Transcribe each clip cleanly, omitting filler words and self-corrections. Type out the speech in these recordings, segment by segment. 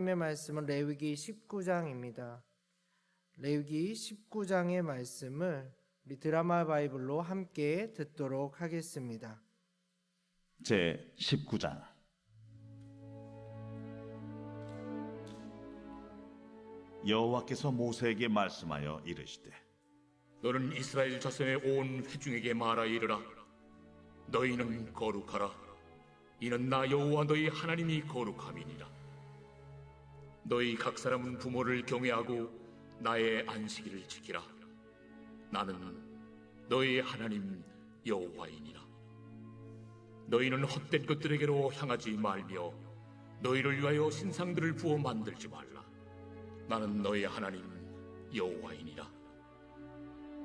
하나님의 말씀은 레위기 19장입니다. 레위기 19장의 말씀을 우리 드라마 바이블로 함께 듣도록 하겠습니다. 제 19장. 여호와께서 모세에게 말씀하여 이르시되, 너는 이스라엘 자손의 온 회중에게 말하여 이르라. 너희는 거룩하라. 이는 나 여호와 너희 하나님이 거룩함이니라. 너희 각 사람은 부모를 경외하고 나의 안식일을 지키라. 나는 너희 하나님 여호와이니라. 너희는 헛된 것들에게로 향하지 말며 너희를 위하여 신상들을 부어 만들지 말라. 나는 너희 하나님 여호와이니라.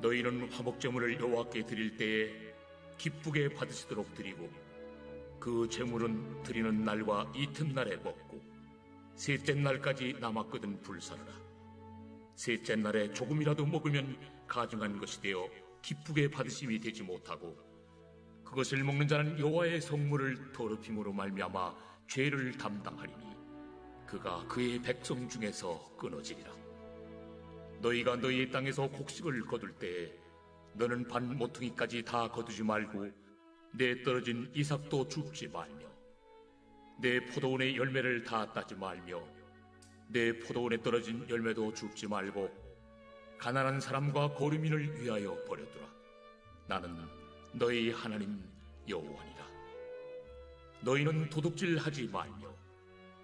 너희는 화목제물을 여호와께 드릴 때에 기쁘게 받으시도록 드리고 그 제물은 드리는 날과 이튿날에 먹고 셋째 날까지 남았거든 불사르라. 셋째 날에 조금이라도 먹으면 가증한 것이 되어 기쁘게 받으심이 되지 못하고 그것을 먹는 자는 여호와의 성물을 더럽힘으로 말미암아 죄를 담당하리니 그가 그의 백성 중에서 끊어지리라. 너희가 너희의 땅에서 곡식을 거둘 때에 너는 반 모퉁이까지 다 거두지 말고 내 떨어진 이삭도 줍지 말며 내 포도원의 열매를 다 따지 말며 내 포도원에 떨어진 열매도 줍지 말고 가난한 사람과 거류민을 위하여 버려두라. 나는 너희 하나님 여호와니라. 너희는 도둑질하지 말며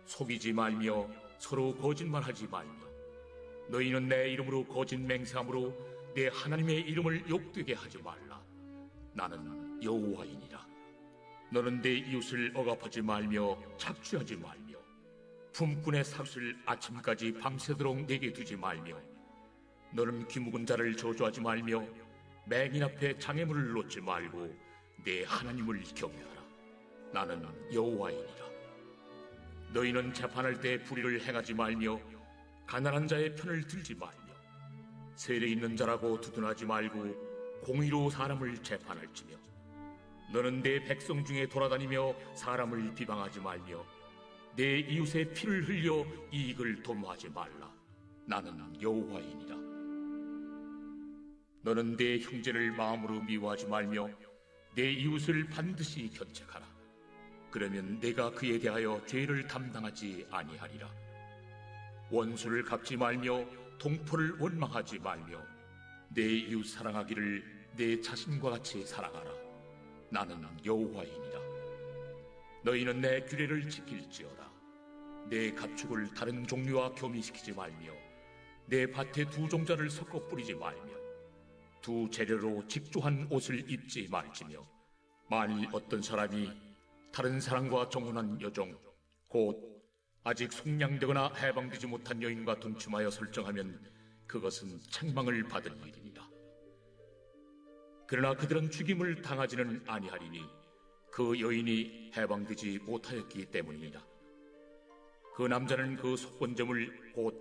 속이지 말며 서로 거짓말하지 말며 너희는 내 이름으로 거짓 맹세함으로 내 하나님의 이름을 욕되게 하지 말라. 나는 여호와이니라. 너는 내 이웃을 억압하지 말며 착취하지 말며 품꾼의 삭슬 아침까지 밤새도록 내게 두지 말며 너는 귀묵은 자를 저주하지 말며 맹인 앞에 장애물을 놓지 말고 내 하나님을 경외하라. 나는 여호와이니라. 너희는 재판할 때 불의를 행하지 말며 가난한 자의 편을 들지 말며 세례 있는 자라고 두둔하지 말고 공의로 사람을 재판할지며 너는 내 백성 중에 돌아다니며 사람을 비방하지 말며 내 이웃의 피를 흘려 이익을 도모하지 말라. 나는 여호와이니라. 너는 내 형제를 마음으로 미워하지 말며 내 이웃을 반드시 견책하라. 그러면 내가 그에 대하여 죄를 담당하지 아니하리라. 원수를 갚지 말며 동포를 원망하지 말며 내 이웃 사랑하기를 내 자신과 같이 사랑하라. 나는 여호와이니라. 너희는 내 규례를 지킬지어다. 내 가축을 다른 종류와 교미시키지 말며 내 밭에 두 종자를 섞어 뿌리지 말며 두 재료로 직조한 옷을 입지 말지며 만일 어떤 사람이 다른 사람과 정혼한 여종 곧 아직 속량되거나 해방되지 못한 여인과 동침하여 설정하면 그것은 책망을 받을 일이니라. 그러나 그들은 죽임을 당하지는 아니하리니 그 여인이 해방되지 못하였기 때문이니라. 그 남자는 그 속건제물 곧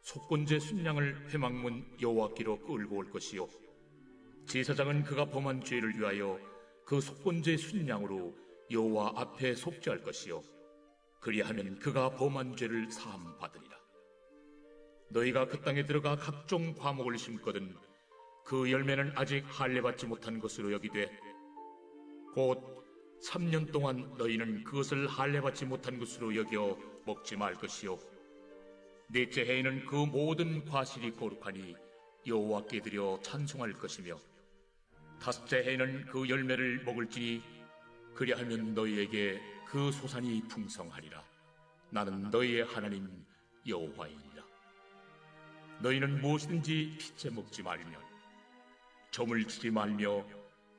속건제 순양을 회막문 여호와께로 끌고 올 것이요 제사장은 그가 범한 죄를 위하여 그 속건제 순양으로 여호와 앞에 속죄할 것이요 그리하면 그가 범한 죄를 사함 받으리라. 너희가 그 땅에 들어가 각종 과목을 심거든 그 열매는 아직 할례받지 못한 것으로 여기되 곧 3년 동안 너희는 그것을 할례받지 못한 것으로 여겨 먹지 말 것이요 넷째 해에는 그 모든 과실이 거룩하니 여호와께 드려 찬송할 것이며 다섯째 해에는 그 열매를 먹을지니 그리하면 너희에게 그 소산이 풍성하리라. 나는 너희의 하나님 여호와이니라. 너희는 무엇이든지 피째 먹지 말며 점을 치지 말며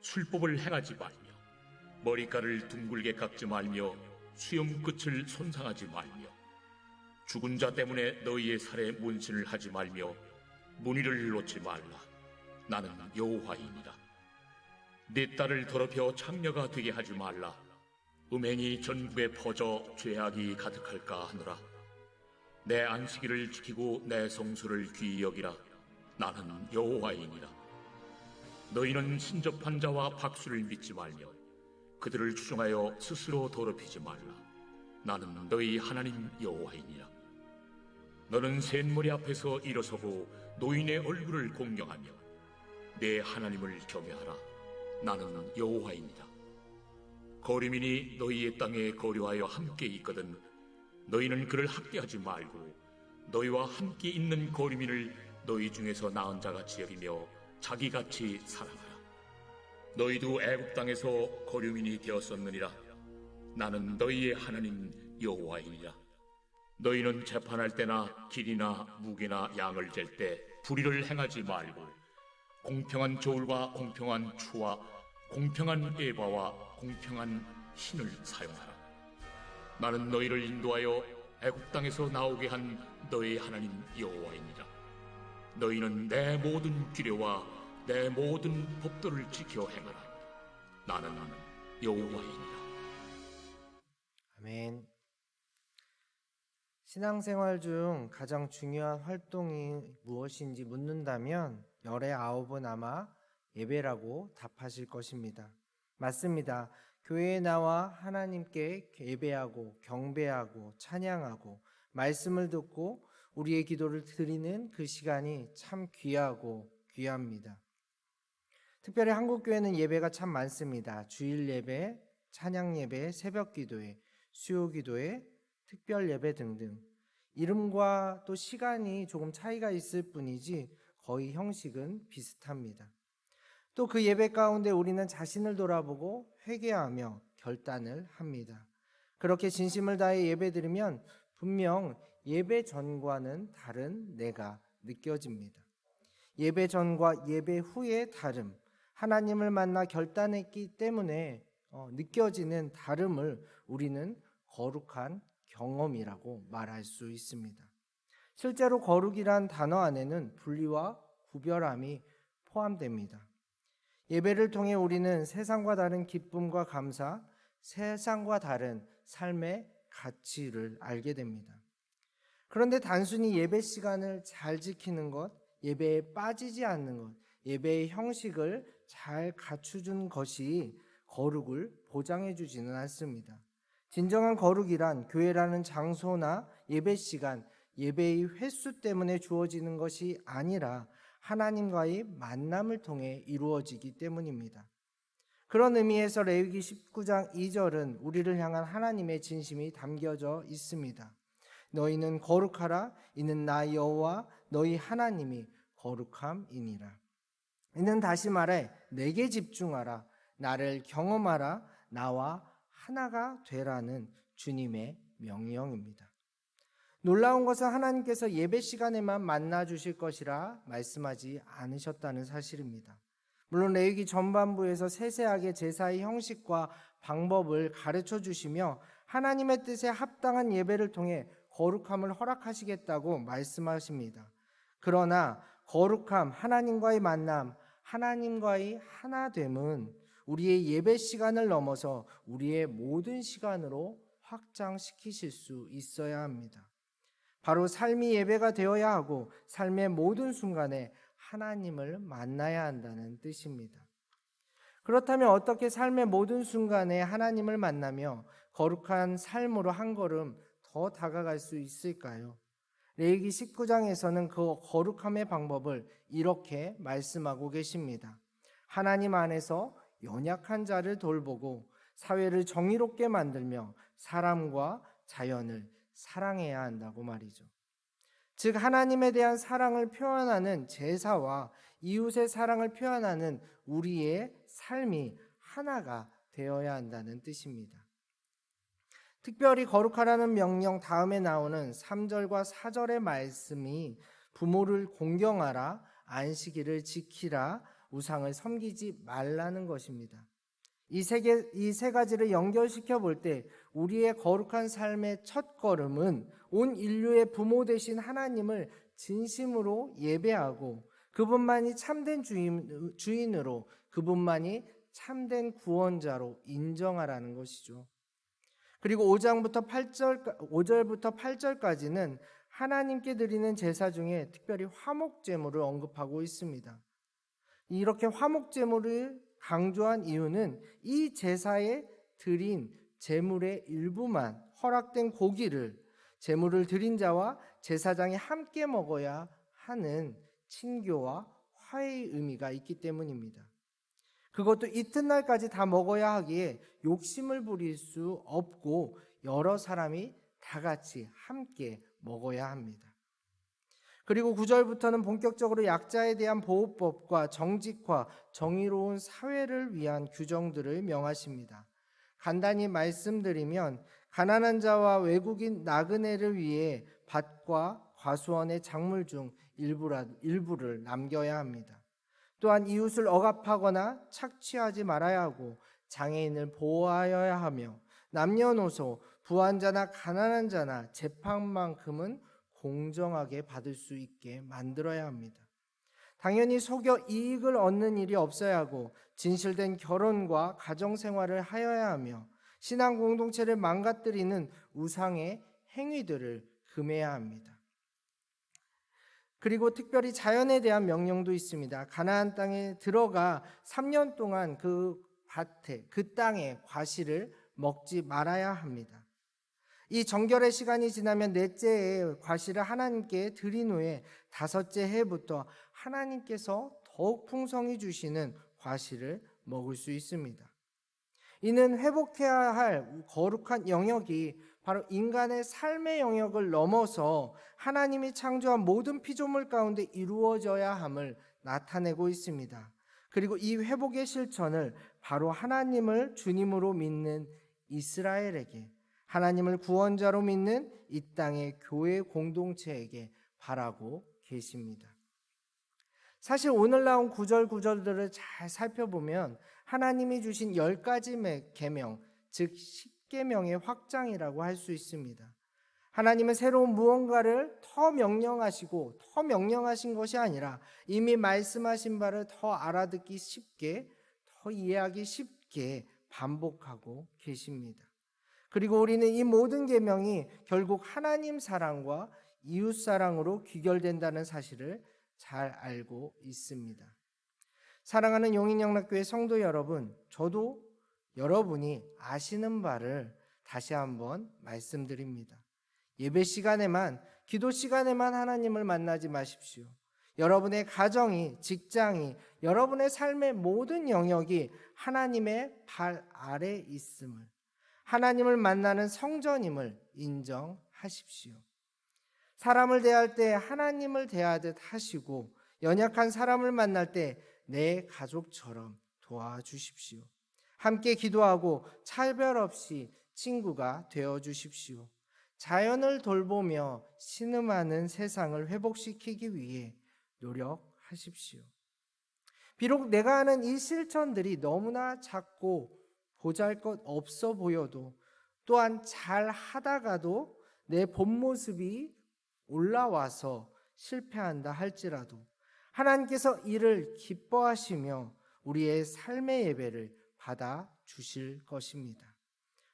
술법을 행하지 말며 머리카락을 둥글게 깎지 말며 수염 끝을 손상하지 말며 죽은 자 때문에 너희의 살에 문신을 하지 말며 무늬를 놓지 말라. 나는 여호와이니라. 내 딸을 더럽혀 창녀가 되게 하지 말라. 음행이 전국에 퍼져 죄악이 가득할까 하노라. 내 안식일을 지키고 내 성수를 귀히 여기라. 나는 여호와이니라. 너희는 신접한 자와 박수를 믿지 말며 그들을 추종하여 스스로 더럽히지 말라. 나는 너희 하나님 여호와이니라. 너는 샘머리 앞에서 일어서고 노인의 얼굴을 공경하며 내 하나님을 경외하라. 나는 여호와입니다. 거류민이 너희의 땅에 거류하여 함께 있거든 너희는 그를 학대하지 말고 너희와 함께 있는 거류민을 너희 중에서 나은 자같이 여기며 자기같이 사랑하라. 너희도 애굽 땅에서 거류민이 되었었느니라. 나는 너희의 하나님 여호와이니라. 너희는 재판할 때나 길이나 무게나 양을 잴 때 불의를 행하지 말고 공평한 저울과 공평한 추와 공평한 에바와 공평한 신을 사용하라. 나는 너희를 인도하여 애굽 땅에서 나오게 한 너희 하나님 여호와이니라. 너희는 내 모든 규례와 내 모든 법도를 지켜 행하라. 나는 여호와이니라. 아멘. 신앙생활 중 가장 중요한 활동이 무엇인지 묻는다면 열의 아홉은 아마 예배라고 답하실 것입니다. 맞습니다. 교회에 나와 하나님께 예배하고 경배하고 찬양하고 말씀을 듣고 우리의 기도를 드리는 그 시간이 참 귀하고 귀합니다. 특별히 한국교회는 예배가 참 많습니다. 주일 예배, 찬양 예배, 새벽 기도회, 수요 기도회, 특별 예배 등등. 이름과 또 시간이 조금 차이가 있을 뿐이지 거의 형식은 비슷합니다. 또 그 예배 가운데 우리는 자신을 돌아보고 회개하며 결단을 합니다. 그렇게 진심을 다해 예배드리면 분명 예배 전과는 다른 내가 느껴집니다. 예배 전과 예배 후의 다름, 하나님을 만나 결단했기 때문에 느껴지는 다름을 우리는 거룩한 경험이라고 말할 수 있습니다. 실제로 거룩이란 단어 안에는 분리와 구별함이 포함됩니다. 예배를 통해 우리는 세상과 다른 기쁨과 감사, 세상과 다른 삶의 가치를 알게 됩니다. 그런데 단순히 예배 시간을 잘 지키는 것, 예배에 빠지지 않는 것, 예배의 형식을 잘 갖추준 것이 거룩을 보장해 주지는 않습니다. 진정한 거룩이란 교회라는 장소나 예배 시간, 예배의 횟수 때문에 주어지는 것이 아니라 하나님과의 만남을 통해 이루어지기 때문입니다. 그런 의미에서 레위기 19장 2절은 우리를 향한 하나님의 진심이 담겨져 있습니다. 너희는 거룩하라. 이는 나 여호와 너희 하나님이 거룩함이니라. 이는 다시 말해 내게 집중하라. 나를 경험하라. 나와 하나가 되라는 주님의 명령입니다. 놀라운 것은 하나님께서 예배 시간에만 만나 주실 것이라 말씀하지 않으셨다는 사실입니다. 물론 레위기 전반부에서 세세하게 제사의 형식과 방법을 가르쳐 주시며 하나님의 뜻에 합당한 예배를 통해 거룩함을 허락하시겠다고 말씀하십니다. 그러나 거룩함, 하나님과의 만남, 하나님과의 하나됨은 우리의 예배 시간을 넘어서 우리의 모든 시간으로 확장시키실 수 있어야 합니다. 바로 삶이 예배가 되어야 하고 삶의 모든 순간에 하나님을 만나야 한다는 뜻입니다. 그렇다면 어떻게 삶의 모든 순간에 하나님을 만나며 거룩한 삶으로 한 걸음 더 다가갈 수 있을까요? 레위기 19장에서는 그 거룩함의 방법을 이렇게 말씀하고 계십니다. 하나님 안에서 연약한 자를 돌보고 사회를 정의롭게 만들며 사람과 자연을 사랑해야 한다고 말이죠. 즉 하나님에 대한 사랑을 표현하는 제사와 이웃의 사랑을 표현하는 우리의 삶이 하나가 되어야 한다는 뜻입니다. 특별히 거룩하라는 명령 다음에 나오는 3절과 4절의 말씀이 부모를 공경하라, 안식일을 지키라, 우상을 섬기지 말라는 것입니다. 이 세 가지를 연결시켜 볼 때 우리의 거룩한 삶의 첫 걸음은 온 인류의 부모 되신 하나님을 진심으로 예배하고 그분만이 참된 주인으로 그분만이 참된 구원자로 인정하라는 것이죠. 그리고 5절부터 8절까지는 하나님께 드리는 제사 중에 특별히 화목제물을 언급하고 있습니다. 이렇게 화목제물을 강조한 이유는 이 제사에 드린 제물의 일부만 허락된 고기를 제물을 드린 자와 제사장이 함께 먹어야 하는 친교와 화해의 의미가 있기 때문입니다. 그것도 이튿날까지 다 먹어야 하기에 욕심을 부릴 수 없고 여러 사람이 다 같이 함께 먹어야 합니다. 그리고 9절부터는 본격적으로 약자에 대한 보호법과 정직화, 정의로운 사회를 위한 규정들을 명하십니다. 간단히 말씀드리면 가난한 자와 외국인 나그네를 위해 밭과 과수원의 작물 중 일부를 남겨야 합니다. 또한 이웃을 억압하거나 착취하지 말아야 하고 장애인을 보호하여야 하며 남녀노소, 부한자나 가난한 자나 재판만큼은 공정하게 받을 수 있게 만들어야 합니다. 당연히 속여 이익을 얻는 일이 없어야 하고 진실된 결혼과 가정생활을 하여야 하며 신앙 공동체를 망가뜨리는 우상의 행위들을 금해야 합니다. 그리고 특별히 자연에 대한 명령도 있습니다. 가나안 땅에 들어가 3년 동안 그 밭에, 그 땅의 과실을 먹지 말아야 합니다. 이 정결의 시간이 지나면 넷째에 과실을 하나님께 드린 후에 다섯째 해부터 하나님께서 더욱 풍성히 주시는 과실을 먹을 수 있습니다. 이는 회복해야 할 거룩한 영역이 바로 인간의 삶의 영역을 넘어서 하나님이 창조한 모든 피조물 가운데 이루어져야 함을 나타내고 있습니다. 그리고 이 회복의 실천을 바로 하나님을 주님으로 믿는 이스라엘에게, 하나님을 구원자로 믿는 이 땅의 교회 공동체에게 바라고 계십니다. 사실 오늘 나온 구절들을 잘 살펴보면 하나님이 주신 10가지 계명, 즉 10계명의 확장이라고 할 수 있습니다. 하나님은 새로운 무언가를 더 명령하시고 더 명령하신 것이 아니라 이미 말씀하신 바를 더 알아듣기 쉽게, 더 이해하기 쉽게 반복하고 계십니다. 그리고 우리는 이 모든 계명이 결국 하나님 사랑과 이웃 사랑으로 귀결된다는 사실을 잘 알고 있습니다. 사랑하는 용인영락교회 성도 여러분, 저도 여러분이 아시는 바를 다시 한번 말씀드립니다. 예배 시간에만, 기도 시간에만 하나님을 만나지 마십시오. 여러분의 가정이, 직장이, 여러분의 삶의 모든 영역이 하나님의 발 아래 있음을, 하나님을 만나는 성전임을 인정하십시오. 사람을 대할 때 하나님을 대하듯 하시고 연약한 사람을 만날 때 내 가족처럼 도와주십시오. 함께 기도하고 차별 없이 친구가 되어주십시오. 자연을 돌보며 신음하는 세상을 회복시키기 위해 노력하십시오. 비록 내가 하는 이 실천들이 너무나 작고 보잘것 없어 보여도, 또한 잘 하다가도 내 본 모습이 올라와서 실패한다 할지라도 하나님께서 이를 기뻐하시며 우리의 삶의 예배를 받아 주실 것입니다.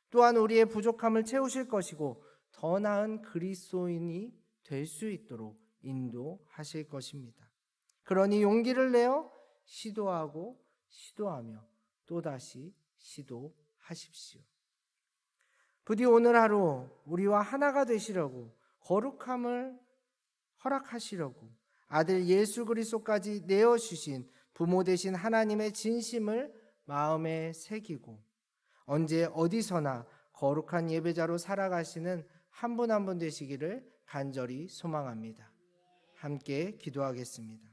또한 우리의 부족함을 채우실 것이고 더 나은 그리스도인이 될 수 있도록 인도하실 것입니다. 그러니 용기를 내어 시도하고 시도하며 또다시 시도하십시오. 부디 오늘 하루 우리와 하나가 되시려고, 거룩함을 허락하시려고 아들 예수 그리스도까지 내어주신 부모 되신 하나님의 진심을 마음에 새기고 언제 어디서나 거룩한 예배자로 살아가시는 한 분 한 분 되시기를 간절히 소망합니다. 함께 기도하겠습니다.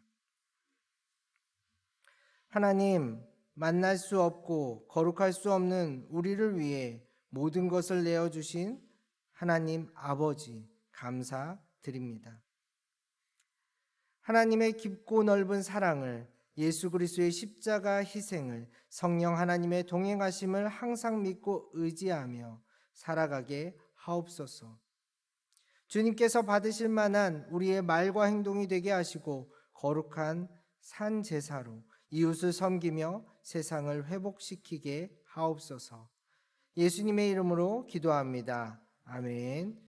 하나님, 만날 수 없고 거룩할 수 없는 우리를 위해 모든 것을 내어주신 하나님 아버지 감사드립니다. 하나님의 깊고 넓은 사랑을, 예수 그리스도의 십자가 희생을, 성령 하나님의 동행하심을 항상 믿고 의지하며 살아가게 하옵소서. 주님께서 받으실 만한 우리의 말과 행동이 되게 하시고 거룩한 산 제사로 이웃을 섬기며 세상을 회복시키게 하옵소서. 예수님의 이름으로 기도합니다. 아멘.